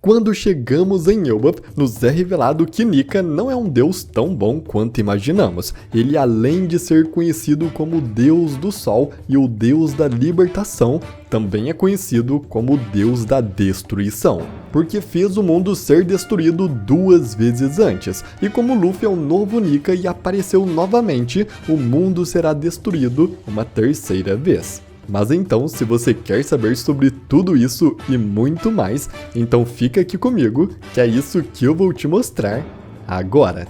Quando chegamos em Elbaf, nos é revelado que Nika não é um deus tão bom quanto imaginamos. Ele, além de ser conhecido como o deus do sol e o deus da libertação, também é conhecido como o deus da destruição, porque fez o mundo ser destruído 2 vezes antes, e como Luffy é o novo Nika e apareceu novamente, o mundo será destruído uma 3ª vez. Mas então, se você quer saber sobre tudo isso e muito mais, então fica aqui comigo, que é isso que eu vou te mostrar agora.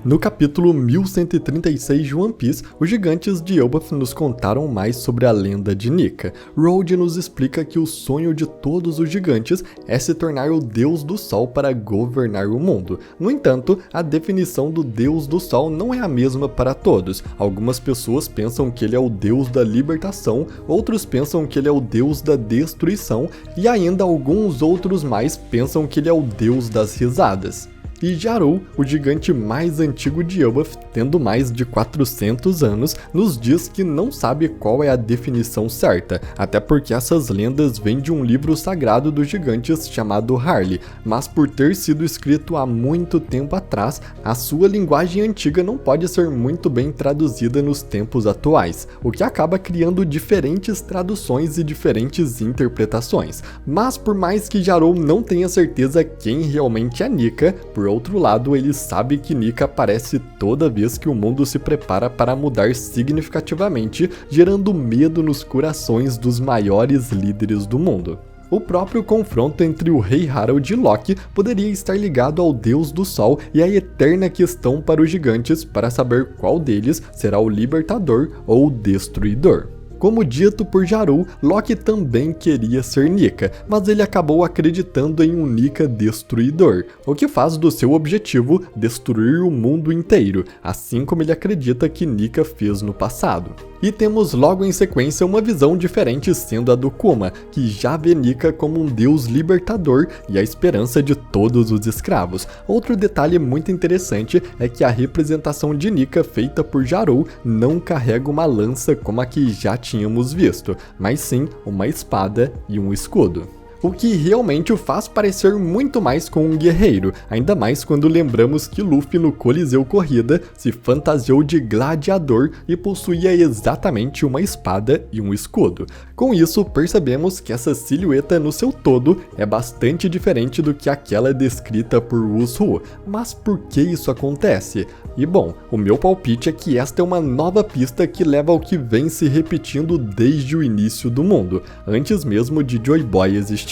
No capítulo 1136 de One Piece, os gigantes de Elbaf nos contaram mais sobre a lenda de Nika. Road nos explica que o sonho de todos os gigantes é se tornar o deus do sol para governar o mundo. No entanto, a definição do deus do sol não é a mesma para todos. Algumas pessoas pensam que ele é o deus da libertação, outros pensam que ele é o deus da destruição, e ainda alguns outros mais pensam que ele é o deus das risadas. E Jarou, o gigante mais antigo de Elbaf, tendo mais de 400 anos, nos diz que não sabe qual é a definição certa, até porque essas lendas vêm de um livro sagrado dos gigantes chamado Harley, mas por ter sido escrito há muito tempo atrás, a sua linguagem antiga não pode ser muito bem traduzida nos tempos atuais, o que acaba criando diferentes traduções e diferentes interpretações. Mas por mais que Jarou não tenha certeza quem realmente é Nika, por outro lado, ele sabe que Nika aparece toda vez que o mundo se prepara para mudar significativamente, gerando medo nos corações dos maiores líderes do mundo. O próprio confronto entre o Rei Harold e Loki poderia estar ligado ao Deus do Sol e a eterna questão para os gigantes para saber qual deles será o libertador ou o destruidor. Como dito por Jarou, Loki também queria ser Nika, mas ele acabou acreditando em um Nika destruidor, o que faz do seu objetivo destruir o mundo inteiro, assim como ele acredita que Nika fez no passado. E temos logo em sequência uma visão diferente sendo a do Kuma, que já vê Nika como um deus libertador e a esperança de todos os escravos. Outro detalhe muito interessante é que a representação de Nika feita por Jarou não carrega uma lança como a que já tínhamos visto, mas sim uma espada e um escudo. O que realmente o faz parecer muito mais com um guerreiro, ainda mais quando lembramos que Luffy no Coliseu Corrida se fantasiou de gladiador e possuía exatamente uma espada e um escudo. Com isso, percebemos que essa silhueta no seu todo é bastante diferente do que aquela descrita por Usopp. Mas por que isso acontece? E bom, o meu palpite é que esta é uma nova pista que leva ao que vem se repetindo desde o início do mundo, antes mesmo de Joy Boy existir.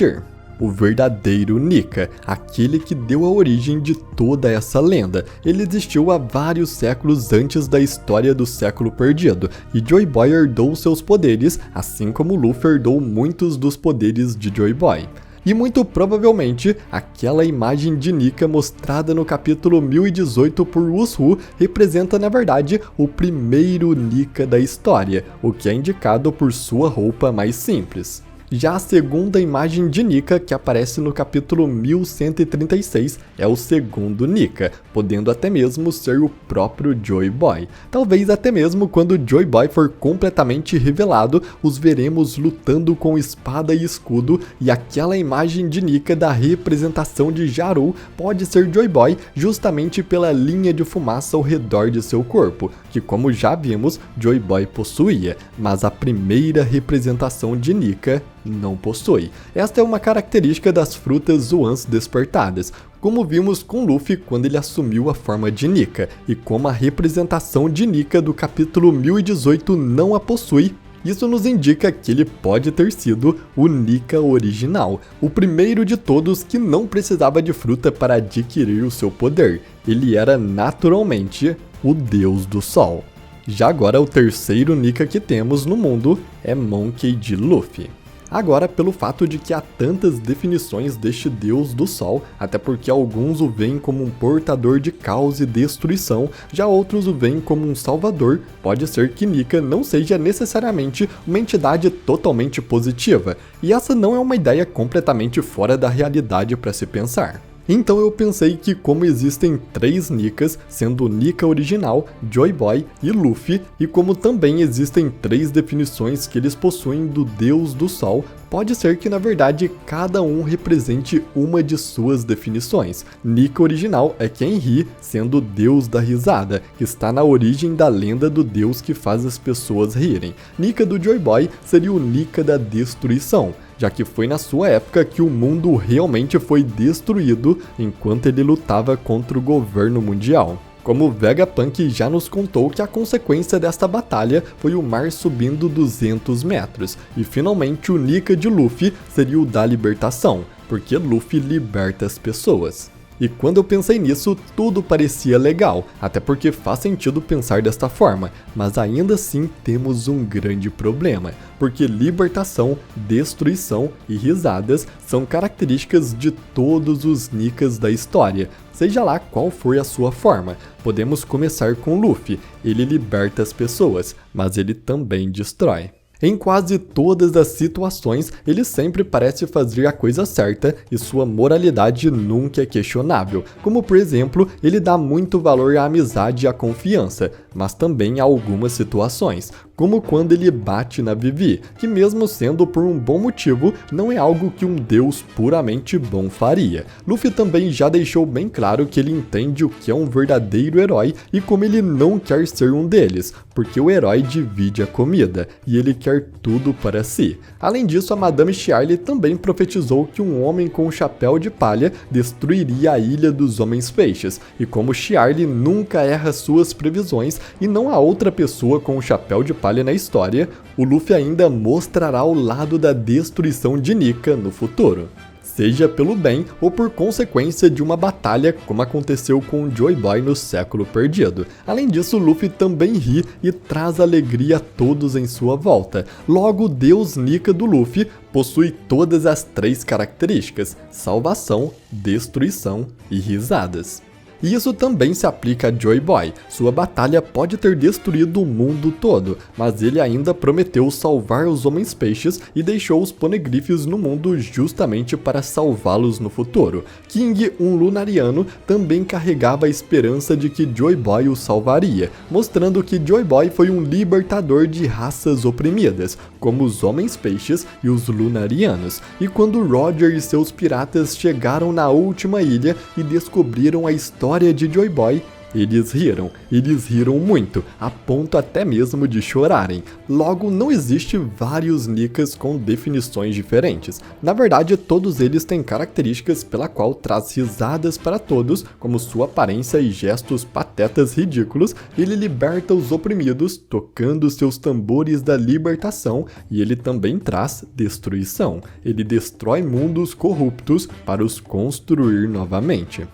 O verdadeiro Nika, aquele que deu a origem de toda essa lenda. Ele existiu há vários séculos antes da história do século perdido, e Joy Boy herdou seus poderes, assim como Luffy herdou muitos dos poderes de Joy Boy. E muito provavelmente, aquela imagem de Nika mostrada no capítulo 1018 por Usopp representa na verdade o primeiro Nika da história, o que é indicado por sua roupa mais simples. Já a segunda imagem de Nika, que aparece no capítulo 1136, é o segundo Nika, podendo até mesmo ser o próprio Joy Boy. Talvez até mesmo quando Joy Boy for completamente revelado, os veremos lutando com espada e escudo, e aquela imagem de Nika da representação de Jarou pode ser Joy Boy justamente pela linha de fumaça ao redor de seu corpo, que como já vimos, Joy Boy possuía, mas a primeira representação de Nika não possui. Esta é uma característica das frutas Zoans despertadas, como vimos com Luffy quando ele assumiu a forma de Nika, e como a representação de Nika do capítulo 1018 não a possui. Isso nos indica que ele pode ter sido o Nika original, o primeiro de todos que não precisava de fruta para adquirir o seu poder. Ele era naturalmente o Deus do Sol. Já agora o terceiro Nika que temos no mundo é Monkey D. Luffy. Agora, pelo fato de que há tantas definições deste deus do sol, até porque alguns o veem como um portador de caos e destruição, já outros o veem como um salvador, pode ser que Nika não seja necessariamente uma entidade totalmente positiva, e essa não é uma ideia completamente fora da realidade para se pensar. Então eu pensei que como existem 3 Nikas, sendo Nika original, Joy Boy e Luffy, e como também existem 3 definições que eles possuem do Deus do Sol, pode ser que na verdade cada um represente uma de suas definições. Nika original é quem ri, sendo o Deus da risada, que está na origem da lenda do Deus que faz as pessoas rirem. Nika do Joy Boy seria o Nika da destruição, já que foi na sua época que o mundo realmente foi destruído enquanto ele lutava contra o governo mundial. Como Vegapunk já nos contou que a consequência desta batalha foi o mar subindo 200 metros, e finalmente o Nika de Luffy seria o da libertação, porque Luffy liberta as pessoas. E quando eu pensei nisso, tudo parecia legal, até porque faz sentido pensar desta forma, mas ainda assim temos um grande problema, porque libertação, destruição e risadas são características de todos os Nikas da história, seja lá qual for a sua forma. Podemos começar com Luffy, ele liberta as pessoas, mas ele também destrói. Em quase todas as situações, ele sempre parece fazer a coisa certa e sua moralidade nunca é questionável, como por exemplo, ele dá muito valor à amizade e à confiança, mas também a algumas situações, como quando ele bate na Vivi, que mesmo sendo por um bom motivo, não é algo que um deus puramente bom faria. Luffy também já deixou bem claro que ele entende o que é um verdadeiro herói e como ele não quer ser um deles, porque o herói divide a comida, e ele quer tudo para si. Além disso, a Madame Chiarly também profetizou que um homem com um chapéu de palha destruiria a Ilha dos Homens Peixes, e como Chiarly nunca erra suas previsões e não há outra pessoa com um chapéu de palha na história, o Luffy ainda mostrará o lado da destruição de Nika no futuro, seja pelo bem ou por consequência de uma batalha como aconteceu com o Joy Boy no Século Perdido. Além disso, Luffy também ri e traz alegria a todos em sua volta. Logo, o Deus Nika do Luffy possui todas as 3 características: salvação, destruição e risadas. E isso também se aplica a Joy Boy. Sua batalha pode ter destruído o mundo todo, mas ele ainda prometeu salvar os Homens Peixes e deixou os Poneglyphs no mundo justamente para salvá-los no futuro. King, um Lunariano, também carregava a esperança de que Joy Boy o salvaria, mostrando que Joy Boy foi um libertador de raças oprimidas, como os Homens Peixes e os Lunarianos. E quando Roger e seus piratas chegaram na última ilha e descobriram a história de Joy Boy, eles riram muito, a ponto até mesmo de chorarem. Logo, não existe vários Nikas com definições diferentes. Na verdade, todos eles têm características pela qual traz risadas para todos, como sua aparência e gestos patetas ridículos. Ele liberta os oprimidos, tocando seus tambores da libertação, e ele também traz destruição. Ele destrói mundos corruptos para os construir novamente.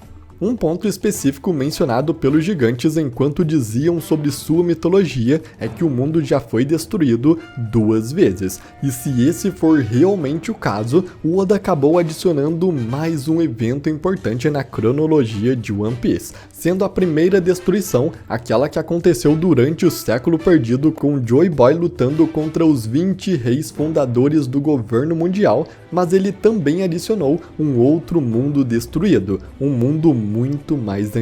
Um ponto específico mencionado pelos gigantes enquanto diziam sobre sua mitologia é que o mundo já foi destruído 2 vezes, e se esse for realmente o caso, o Oda acabou adicionando mais um evento importante na cronologia de One Piece, sendo a primeira destruição aquela que aconteceu durante o Século Perdido com Joy Boy lutando contra os 20 reis fundadores do governo mundial, mas ele também adicionou um outro mundo destruído, um mundo muito mais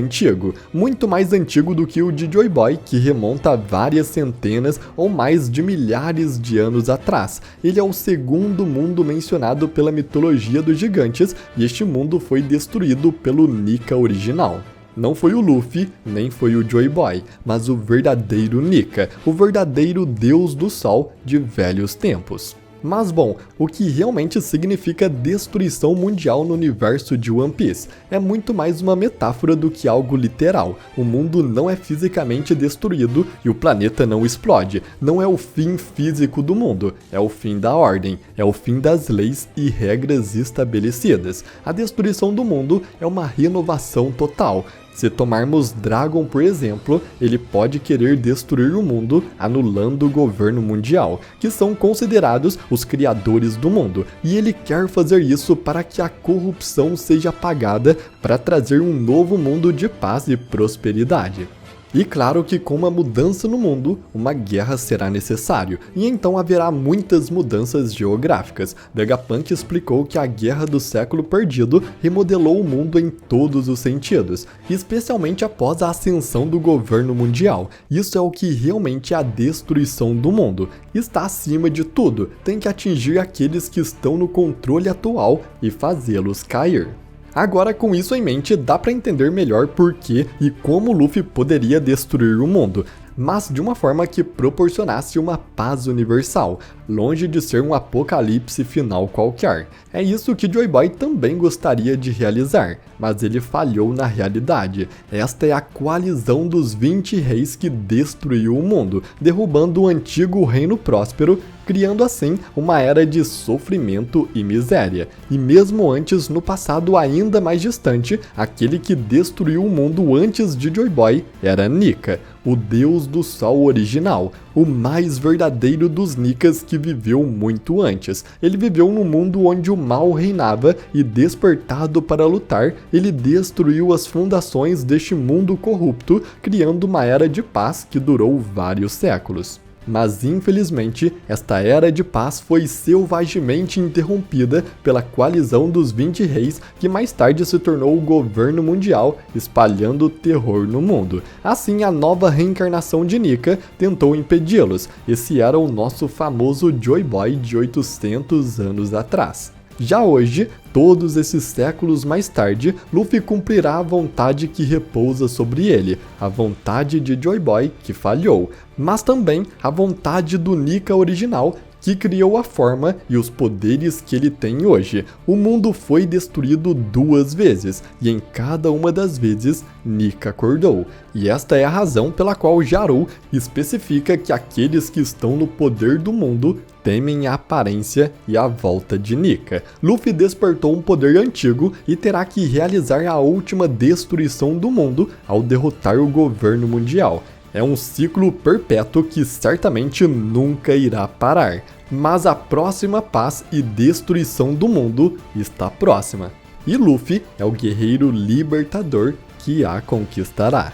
antigo do que o de Joy Boy, que remonta a várias centenas ou mais de milhares de anos atrás. Ele é o segundo mundo mencionado pela mitologia dos gigantes, e este mundo foi destruído pelo Nika original. Não foi o Luffy, nem foi o Joy Boy, mas o verdadeiro Nika, o verdadeiro Deus do Sol de velhos tempos. Mas bom, o que realmente significa destruição mundial no universo de One Piece? É muito mais uma metáfora do que algo literal. O mundo não é fisicamente destruído e o planeta não explode. Não é o fim físico do mundo, é o fim da ordem, é o fim das leis e regras estabelecidas. A destruição do mundo é uma renovação total. Se tomarmos Dragon por exemplo, ele pode querer destruir o mundo anulando o governo mundial, que são considerados os criadores do mundo, e ele quer fazer isso para que a corrupção seja apagada para trazer um novo mundo de paz e prosperidade. E claro que com uma mudança no mundo, uma guerra será necessário, e então haverá muitas mudanças geográficas. Vegapunk explicou que a Guerra do Século Perdido remodelou o mundo em todos os sentidos, especialmente após a ascensão do governo mundial. Isso é o que realmente é a destruição do mundo. Está acima de tudo, tem que atingir aqueles que estão no controle atual e fazê-los cair. Agora, com isso em mente, dá pra entender melhor por que e como Luffy poderia destruir o mundo, mas de uma forma que proporcionasse uma paz universal, longe de ser um apocalipse final qualquer. É isso que Joy Boy também gostaria de realizar, mas ele falhou na realidade. Esta é a coalizão dos 20 reis que destruiu o mundo, derrubando o antigo reino próspero, criando assim uma era de sofrimento e miséria. E mesmo antes, no passado ainda mais distante, aquele que destruiu o mundo antes de Joy Boy era Nika, o deus do sol original, o mais verdadeiro dos Nikas que viveu muito antes. Ele viveu num mundo onde o mal reinava e, despertado para lutar, ele destruiu as fundações deste mundo corrupto, criando uma era de paz que durou vários séculos. Mas infelizmente, esta era de paz foi selvagemente interrompida pela coalizão dos 20 reis, que mais tarde se tornou o governo mundial, espalhando terror no mundo. Assim, a nova reencarnação de Nika tentou impedi-los. Esse era o nosso famoso Joy Boy de 800 anos atrás. Já hoje, todos esses séculos mais tarde, Luffy cumprirá a vontade que repousa sobre ele, a vontade de Joy Boy, que falhou, mas também a vontade do Nika original, que criou a forma e os poderes que ele tem hoje. O mundo foi destruído 2 vezes, e em cada uma das vezes, Nika acordou. E esta é a razão pela qual Garou especifica que aqueles que estão no poder do mundo temem a aparência e a volta de Nika. Luffy despertou um poder antigo e terá que realizar a última destruição do mundo ao derrotar o governo mundial. É um ciclo perpétuo que certamente nunca irá parar, mas a próxima paz e destruição do mundo está próxima. E Luffy é o guerreiro libertador que a conquistará.